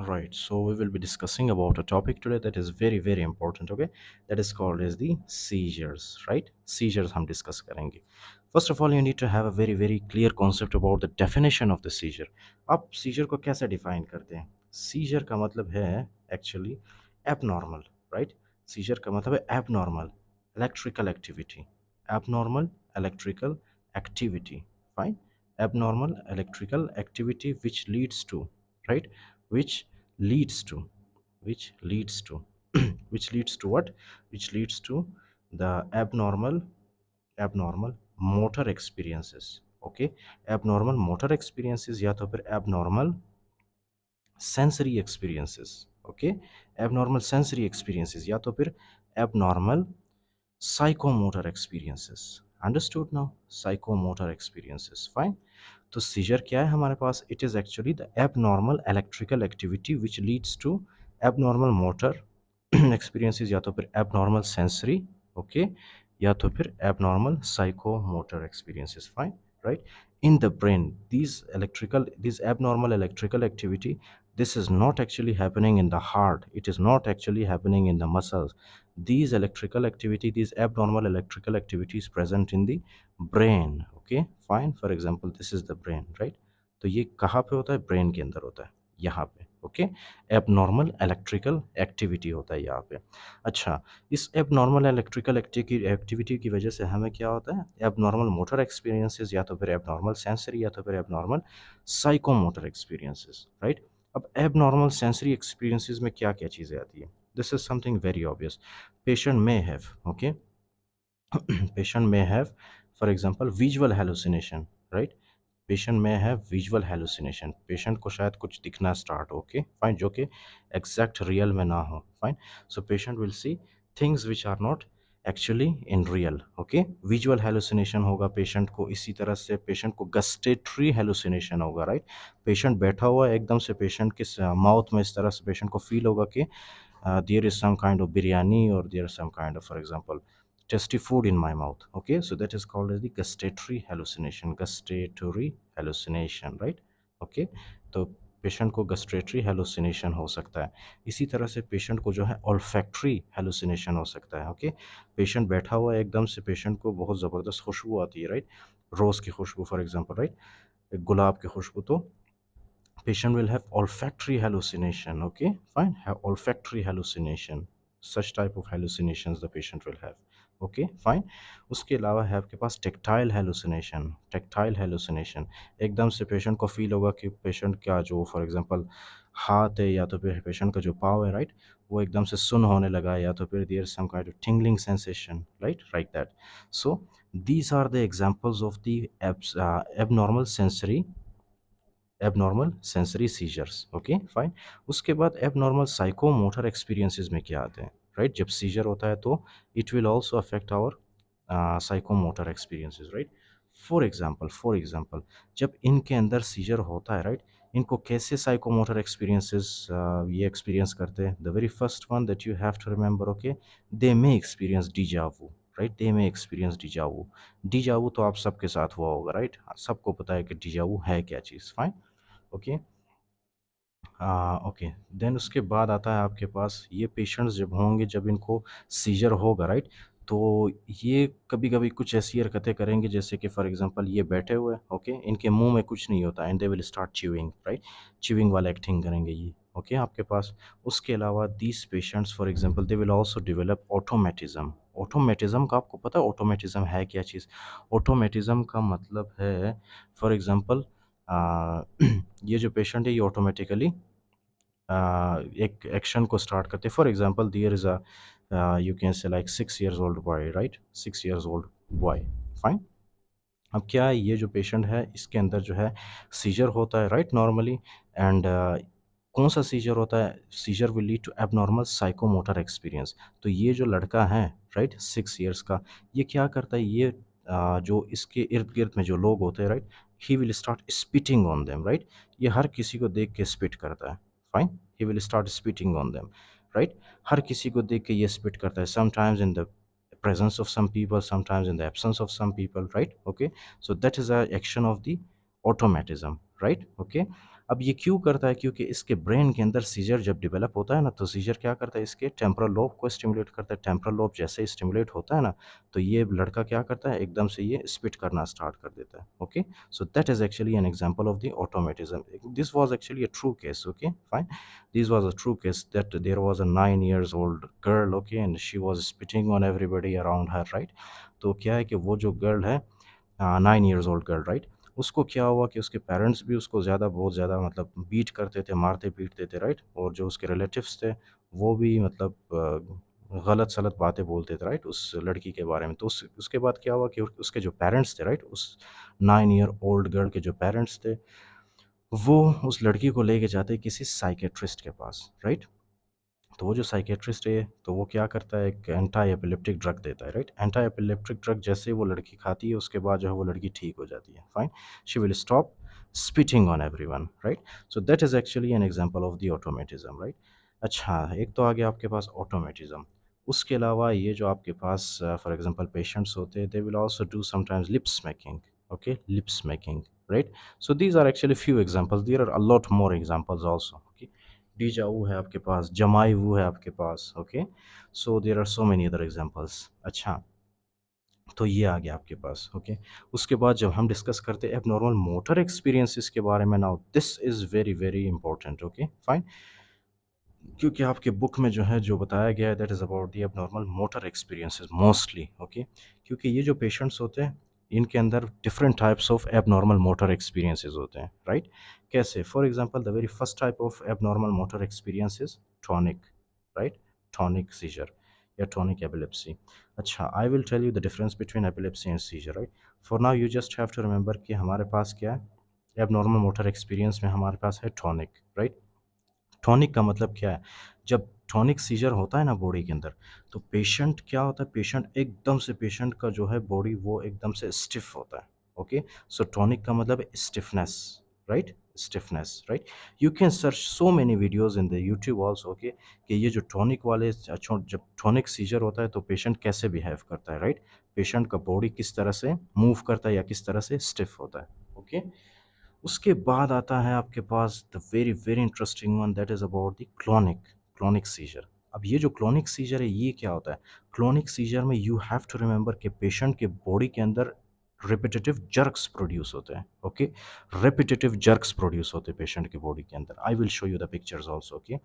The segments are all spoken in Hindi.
Right, so we will be discussing about a topic today that is very very important. Okay, that is called as the seizures. Right, seizures हम discuss करेंगे. First of all, you need to have a very very clear concept about the definition of the seizure. आप seizure को कैसे define करते हैं? Seizure का मतलब है actually abnormal, right? Seizure का मतलब है abnormal electrical activity. Abnormal electrical activity. Fine. Abnormal electrical activity which leads to, right, which leads to, which leads to which leads to what, which leads to the abnormal motor experiences. Okay, abnormal motor experiences या तो फिर abnormal sensory experiences. Okay, abnormal sensory experiences या तो फिर abnormal psychomotor experiences. Understood now? Psychomotor experiences. Fine. तो सीजर क्या है हमारे पास? It is actually the abnormal electrical activity which leads to abnormal motor experiences या तो फिर एबनॉर्मल सेंसरी, ओके, या तो फिर abnormal psychomotor experiences. Fine. Right. In the brain, this abnormal electrical activity, this is not actually happening in the heart, it is not actually happening in the muscles. These electrical activity, these abnormal electrical activity is present in the brain. Okay, fine. For example, this is the brain, right? तो ये कहाँ पे होता है? ब्रेन के अंदर होता है, यहाँ पे. ओके, एबनॉर्मल इलेक्ट्रिकल एक्टिविटी होता है यहाँ पे. अच्छा, इस एबनॉर्मल इलेक्ट्रिकल एक्टिविटी की वजह से हमें क्या होता है? एबनॉर्मल मोटर एक्सपीरियंसेस या तो फिर एबनॉर्मल सेंसरी या तो फिर एबनॉर्मल साइकोमोटर एक्सपीरियंसेस. राइट. अब एबनॉर्मल सेंसरी एक्सपीरियंसेस में क्या क्या चीज़ें आती है? This is something very obvious. Patient may have, okay, patient may have, for example, visual hallucination. Right. Patient में है विजुअल हेलुसिनेशन. पेशेंट को शायद कुछ दिखना स्टार्ट हो, ओके, फाइन, जो कि एग्जैक्ट रियल में ना हो. Fine. So patient will see things which are not actually in real. Okay, visual hallucination होगा पेशेंट को. इसी तरह से पेशेंट को गस्टेटरी हेलुसिनेशन होगा. राइट. पेशेंट बैठा हुआ है, एकदम से पेशेंट के माउथ में इस तरह से पेशेंट को फील होगा कि there is some kind of biryani or there is some kind of, for example, tasty food in my mouth. Okay, so that is called as the gustatory hallucination. Gustatory hallucination, right? Okay, तो पेशेंट को गस्ट्रेटरी हेलुसिनेशन हो सकता है. इसी तरह से पेशेंट को जो है ऑल्फैक्ट्री हेलुसिनेशन हो सकता है. ओके, पेशेंट बैठा हुआ है, एकदम से पेशेंट को बहुत ज़बरदस्त खुशबू आती है. राइट. रोज़ की खुशबू फॉर एग्जांपल. राइट. गुलाब की खुशबू. तो patient will have olfactory hallucination. Okay, fine, have olfactory hallucination. Such type of hallucinations the patient will have. Okay, fine. उसके अलावा है आपके पास टेक्टाइल हेलुसिनेशन. टेक्टाइल हेलुसिनेशन, एकदम से पेशेंट को फील होगा कि पेशेंट का जो फॉर एग्जांपल हाथ है या तो फिर पेशेंट का जो पाँव है, राइट, वो एकदम से सुन होने लगा है या तो फिर there some kind of tingling sensation. Right, like that. So these are the examples of the abnormal sensory, abnormal sensory seizures. Okay, fine. उसके बाद एबनॉर्मल साइकोमोटर एक्सपीरियंसेस में क्या आते हैं? राइट, जब सीजर होता है तो it will also affect our psychomotor experiences. Right. For example जब इनके अंदर सीजर होता है, राइट, इनको कैसे साइकोमोटर एक्सपीरियंसेस ये एक्सपीरियंस करते हैं? The very first one that you have to remember, okay, they may experience deja vu. Right, they may experience deja vu. Deja vu तो आप सबके साथ हुआ होगा. राइट, सबको पता है कि डिजावू है क्या चीज़. फाइन. ओके. ओके, देन उसके बाद आता है आपके पास ये पेशेंट्स जब होंगे, जब इनको सीजर होगा, राइट, तो ये कभी कभी कुछ ऐसी हरकतें करेंगे जैसे कि फॉर एग्जांपल ये बैठे हुए, ओके, इनके मुंह में कुछ नहीं होता and they will start chewing. Right, chewing वाला एक्टिंग करेंगे ये. ओके, आपके पास. उसके अलावा these patients for example they will also develop automatism. Automatism का आपको पता है ऑटोमेटिज्म है क्या चीज़? ऑटोमेटिज्म का मतलब है फॉर एग्जांपल ये जो पेशेंट है ये ऑटोमेटिकली एक एक्शन को स्टार्ट करते हैं. For example there is a you can say like 6 years old boy. Right, 6 years old boy. Fine. अब क्या है, ये जो पेशेंट है इसके अंदर जो है सीजर होता है, राइट, नॉर्मली. एंड कौन सा सीजर होता है? Seizure will lead to abnormal psychomotor experience. तो ये जो लड़का है, राइट, 6 years का, ये क्या करता है? ये जो इसके इर्द गिर्द में जो लोग होते हैं, right, he will start spitting on them. Right, ये हर किसी को देख के स्पिट करता है. Fine. He will start spitting on them. Right, हर किसी को देख के ये स्पिट करता है. Sometimes in the presence of some people, sometimes in the absence of some people. Right. Okay, so that is a action of the automatism. Right. Okay. अब ये क्यों करता है? क्योंकि इसके ब्रेन के अंदर सीजर जब डेवलप होता है ना, तो सीजर क्या करता है, इसके टेम्पोरल लोब को स्टिमुलेट करता है। टेम्पोरल लोब जैसे ही स्टिमुलेट होता है ना, तो ये लड़का क्या करता है, एकदम से ये स्पिट करना स्टार्ट कर देता है। Okay, so that is actually an example of the automatism. This was actually a true case. Okay fine, this was a true case that there was a 9 years old girl, okay, and she was spitting on everybody around her, right? तो क्या है कि वो जो गर्ल है, 9 years old गर्ल, राइट, उसको क्या हुआ कि उसके पेरेंट्स भी उसको ज़्यादा, बहुत ज़्यादा मतलब बीट करते थे, मारते पीटते थे, राइट, और जो उसके रिलेटिव्स थे वो भी मतलब गलत सलत बातें बोलते थे, राइट, उस लड़की के बारे में। तो उसके बाद क्या हुआ कि उसके जो पेरेंट्स थे, राइट, उस 9 year old गर्ल के जो पेरेंट्स थे, वो उस लड़की को लेके जाते किसी साइकेट्रिस्ट के पास, राइट। तो वो जो साइकेट्रिस्ट है, तो वो क्या करता है, एक एंटी एपिलेप्टिक ड्रग देता है, राइट। एंटी एपिलेप्टिक ड्रग जैसे ही वो लड़की खाती है, उसके बाद जो है वो लड़की ठीक हो जाती है, fine, she will stop spitting on everyone, right. So that is actually an example of the automatism, right. अच्छा, एक तो आ गया आपके पास ऑटोमेटिज्म। उसके अलावा ये जो आपके पास फॉर एग्जांपल पेशेंट्स होते हैं, they will also do sometimes lip smacking, okay, lip smacking, right. So these are actually few examples, there are a lot more examples also, okay. Deja vu है आपके पास, जमाई वू है आपके पास, okay. So there are so many other examples. अच्छा, तो ये आ गया आपके पास, ओके। उसके बाद जब हम डिस्कस करते हैं एबनॉर्मल मोटर एक्सपीरियंसेस के बारे में, now this is very very important, okay fine, क्योंकि आपके बुक में जो है जो बताया गया है, that is about the abnormal motor experiences mostly, okay. क्योंकि ये जो पेशेंट्स होते हैं, इनके अंदर different types of abnormal motor experiences होते हैं, राइट। कैसे? For example, the very first type of abnormal motor experience is tonic, right, tonic seizure या टॉनिक एपिलेप्सी। अच्छा, I will tell you the difference between epilepsy and seizure, right. For now you just have to remember कि हमारे पास क्या है, एबनॉर्मल मोटर एक्सपीरियंस में हमारे पास है टॉनिक, राइट। टॉनिक का मतलब क्या है? जब टॉनिक सीजर होता है ना बॉडी के अंदर, तो पेशेंट क्या होता है, पेशेंट एकदम से, पेशेंट का जो है बॉडी वो एकदम से स्टिफ होता है, ओके। सो टॉनिक का मतलब stiffness, right, stiffness, right. You can search so many videos in the YouTube also, okay, कि ये जो टॉनिक वाले जब टॉनिक सीजर होता है तो पेशेंट कैसे बिहेव करता है, राइट। पेशेंट का बॉडी किस तरह से मूव करता है या किस तरह से स्टिफ होता है, ओके। उसके बाद आता है आपके पास the very very interesting one, that is about the clonic, clonic seizure. अब ये जो क्लोनिक सीजर है, ये क्या होता है? क्लोनिक सीजर में यू हैव टू रिमेंबर कि पेशेंट के बॉडी के अंदर रिपीटेटिव जर्क्स प्रोड्यूस होते हैं, ओके। रिपीटेटिव जर्क्स प्रोड्यूस होते हैं पेशेंट के बॉडी के अंदर। I will show you the pictures also, okay.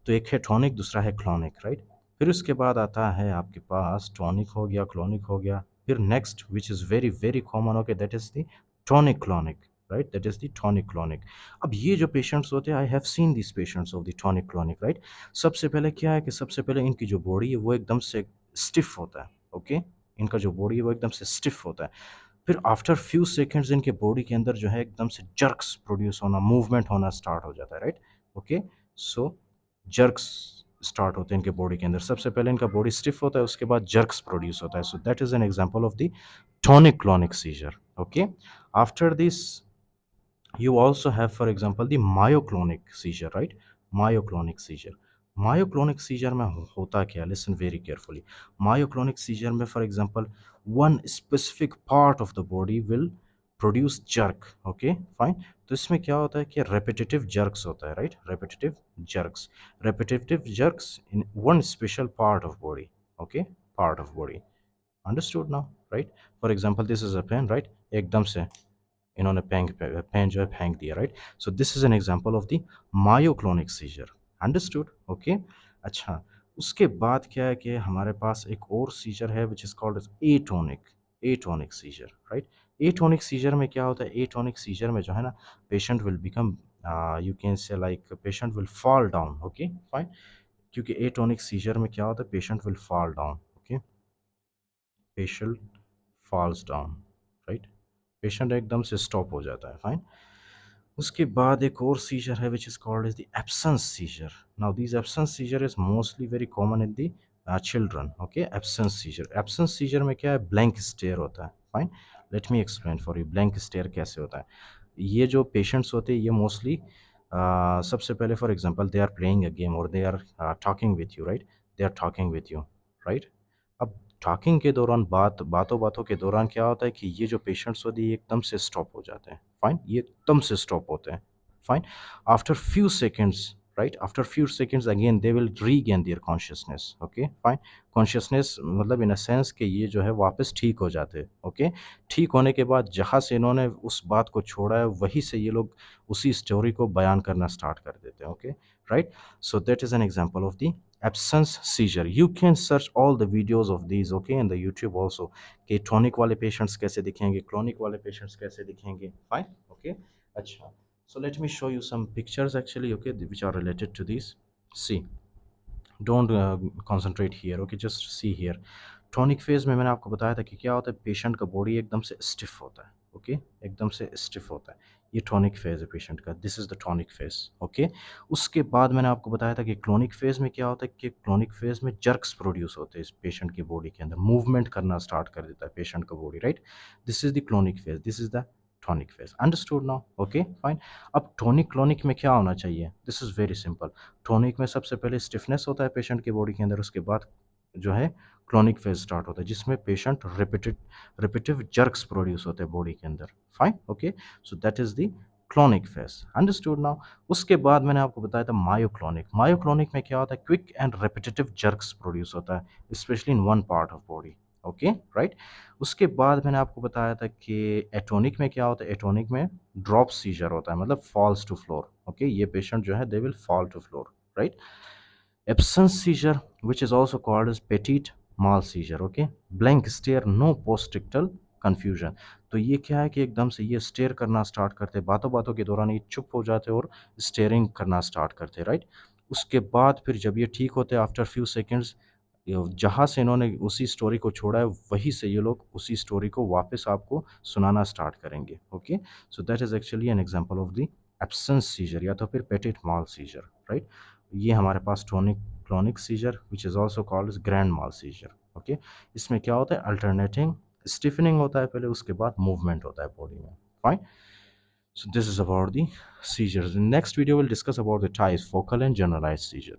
तो एक है टॉनिक, दूसरा है क्लोनिक, राइट। फिर उसके बाद आता है आपके पास टॉनिक हो गया, क्लोनिक हो गया, फिर next which is very very common, okay, that is the tonic clonic, right, that is the tonic clonic. अब ये जो पेशेंट्स होते हैं, I have seen this patients of the tonic clonic, right. सबसे पहले क्या है कि सबसे पहले इनकी जो बॉडी है वो एकदम से स्टिफ होता है, ओके। इनका जो बॉडी है वो एकदम से स्टिफ होता है। फिर आफ्टर फ्यू सेकेंड्स इनके बॉडी के अंदर जो है एकदम से जर्क्स प्रोड्यूस होना, मूवमेंट होना स्टार्ट हो जाता है, राइट, ओके। सो जर्क्स स्टार्ट होते हैं इनके बॉडी के अंदर। सबसे पहले इनका बॉडी स्टिफ होता है, उसके बाद जर्क्स प्रोड्यूस होता है। सो that is an example of the tonic clonic scissor, okay. After this you also have, for example, the myoclonic seizure, right? Myoclonic seizure, myoclonic seizure में होता क्या? Listen very carefully. Myoclonic seizure में, for example, one specific part of the body will produce jerk, okay fine। तो इसमें क्या होता है कि repetitive jerks होता है, right, repetitive jerks, repetitive jerks in one special part of body, okay, part of body, understood now, right? For example, this is a pen, right, एकदम से इन्होंने पेन जो है फेंक दिया, right. So this is an example of the myoclonic seizure, understood, okay. अच्छा, उसके बाद क्या है कि हमारे पास एक और सीजर है which is called atonic, atonic seizure, right. Atonic seizure में क्या होता है? एटोनिक सीजर में जो है ना, patient will become, you can say like patient will fall down, okay fine. क्योंकि एटोनिक सीजर में क्या होता है? Patient will fall down, okay, patient falls down, right, patient एकदम से स्टॉप हो जाता है, फाइन। उसके बाद एक और सीजर है which is called as the absence seizure. Now this absence seizure is mostly very common in the children, okay. Absence seizure, absence seizure में क्या है? ब्लैंक स्टेयर होता है, fine. Let me explain for you blank stare कैसे होता है। ये जो पेशेंट्स होते हैं, ये मोस्टली सबसे पहले for example they are playing a game और they are talking with you, right, they are talking with you, right. अब टॉकिंग के दौरान, बातों बातों के दौरान क्या होता है कि ये जो पेशेंट्स होते हैं, ये एकदम से स्टॉप हो जाते हैं, फाइन, ये एकदम से स्टॉप होते हैं, fine. After few seconds, right, after few seconds again they will regain their consciousness, okay, fine. Consciousness मतलब इन अ सेंस कि ये जो है वापस ठीक हो जाते हैं, ओके। ठीक होने के बाद जहाँ से इन्होंने उस बात को छोड़ा है वहीं से ये लोग उसी स्टोरी को बयान करना स्टार्ट कर देते हैं, okay, right. So that is an example of the absence seizure. You can search all the videos of these, okay, in the YouTube also, कि टॉनिक वाले पेशेंट्स कैसे दिखेंगे, क्रोनिक वाले पेशेंट्स कैसे दिखेंगे, फाइन, ओके। अच्छा, so let me show you some pictures actually, okay, which are related to these. See, don't concentrate here, okay, just see here. Tonic phase में मैंने आपको बताया था कि क्या होता है, पेशेंट का बॉडी एकदम से स्टिफ होता है, ओके, एकदम से स्टिफ होता है। ये टॉनिक फेज है पेशेंट का, this is the tonic phase, okay. उसके बाद मैंने आपको बताया था कि क्लोनिक फेज में क्या होता है कि क्लोनिक फेज में जर्क्स प्रोड्यूस होते हैं इस पेशेंट की बॉडी के अंदर, मूवमेंट करना स्टार्ट कर देता है पेशेंट का body, right. This is the clonic phase, this is the tonic phase, understood now, okay, fine. अब टोनिक क्लोनिक में क्या होना चाहिए, this is very simple. Tonic में सबसे पहले स्टिफनेस होता है पेशेंट की बॉडी के अंदर, उसके बाद जो है क्लोनिक फेज स्टार्ट होता है जिसमें पेशेंट रिपीटिव जर्क्स प्रोड्यूस होते हैं बॉडी के अंदर, fine, okay. So that is the clonic phase, understood now. उसके बाद मैंने आपको बताया था मायोक्लोनिक। मायोक्लोनिक में क्या होता है, quick and repetitive jerks produce होता है specially in one part of body, okay, right. उसके बाद मैंने आपको बताया था कि एटोनिक में क्या होता है, एटोनिक में ड्रॉप सीजर होता है, मतलब फॉल्स टू फ्लोर, ओके। ये पेशेंट जो है they will fall to floor, right. Absence seizure, which is also called as petit mal seizure, okay, blank stare, no postictal confusion। तो ये क्या है कि एकदम से ये स्टेयर करना स्टार्ट करते, बातों बातों के दौरान ये चुप हो जाते और स्टेयरिंग करना स्टार्ट करते, राइट। उसके बाद फिर जब ये ठीक होते आफ्टर फ्यू सेकेंड्स, जहाँ से इन्होंने उसी स्टोरी को छोड़ा है वहीं से ये लोग उसी स्टोरी को वापस आपको सुनाना स्टार्ट करेंगे, okay. So that is actually an example of the absence seizure या तो फिर पेटिट माल सीजर, राइट। ये हमारे पास tonic clonic seizure which is also called as grand mal seizure, okay. इसमें क्या होता है, अल्टरनेटिंग स्टिफनिंग होता है पहले, उसके बाद मूवमेंट होता है बॉडी में, fine. So this is about the seizures. In next video we'll discuss about the types, focal and generalized seizure.